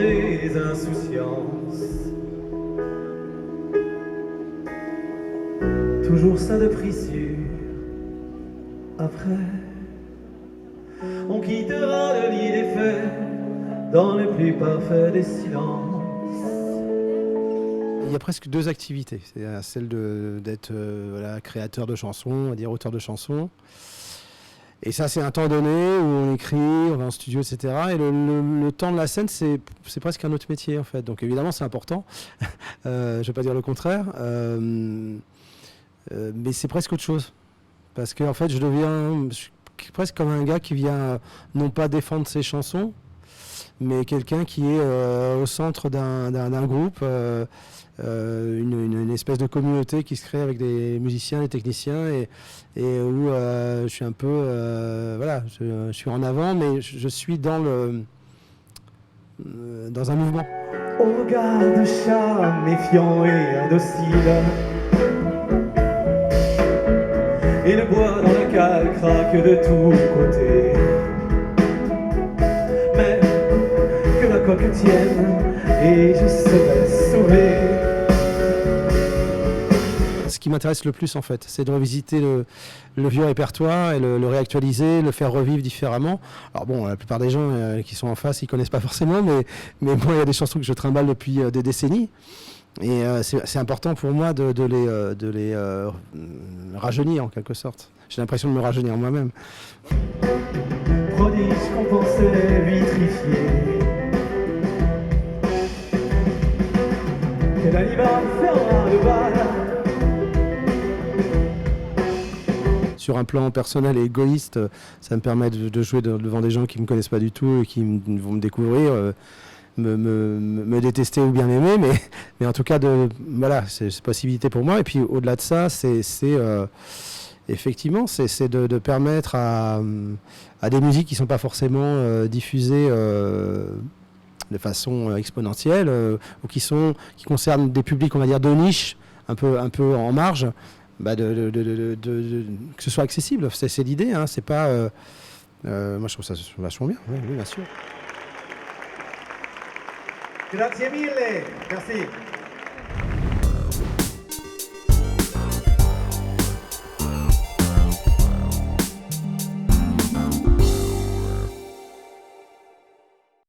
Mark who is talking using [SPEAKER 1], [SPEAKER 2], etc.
[SPEAKER 1] des insouciances. Toujours ça de prix sûr. Après, on quittera le lit des faits dans le plus parfait des silences.
[SPEAKER 2] Il y a presque deux activités. C'est celle d'être voilà, créateur de chansons, on va dire auteur de chansons. Et ça, c'est un temps donné où on écrit, on va en studio, etc. Et le temps de la scène, c'est presque un autre métier, en fait. Donc évidemment, c'est important. Je ne vais pas dire le contraire. Mais c'est presque autre chose. Parce qu'en fait, je suis presque comme un gars qui vient non pas défendre ses chansons, mais quelqu'un qui est au centre d'un groupe, une espèce de communauté qui se crée avec des musiciens, des techniciens, et où je suis un peu, voilà, je suis en avant, mais je suis dans un mouvement.
[SPEAKER 1] Au regard de chat méfiant et indocile, et le bois dans la cale craque de tous côtés. Mais que la coque tienne et je serai sauvé.
[SPEAKER 2] Ce qui m'intéresse le plus, en fait, c'est de revisiter le vieux répertoire et le réactualiser, le faire revivre différemment. Alors bon, la plupart des gens qui sont en face, ils connaissent pas forcément, mais moi, il y a des chansons que je trimballe depuis des décennies. Et c'est important pour moi de les rajeunir en quelque sorte. J'ai l'impression de me rajeunir moi-même.
[SPEAKER 1] Prodige qu'on pensait vitrifié, que la liba fera le bal.
[SPEAKER 2] Sur un plan personnel et égoïste, ça me permet de jouer devant des gens qui ne me connaissent pas du tout et qui vont me découvrir. Me détester ou bien m'aimer, mais en tout cas, voilà, c'est une possibilité pour moi. Et puis au-delà de ça, effectivement, c'est de permettre à des musiques qui ne sont pas forcément diffusées de façon exponentielle ou qui concernent des publics, on va dire, de niche, un peu en marge, bah que ce soit accessible. C'est l'idée, hein, c'est pas... moi, je trouve ça vachement bien, oui, bien sûr.
[SPEAKER 1] Grazie mille, merci.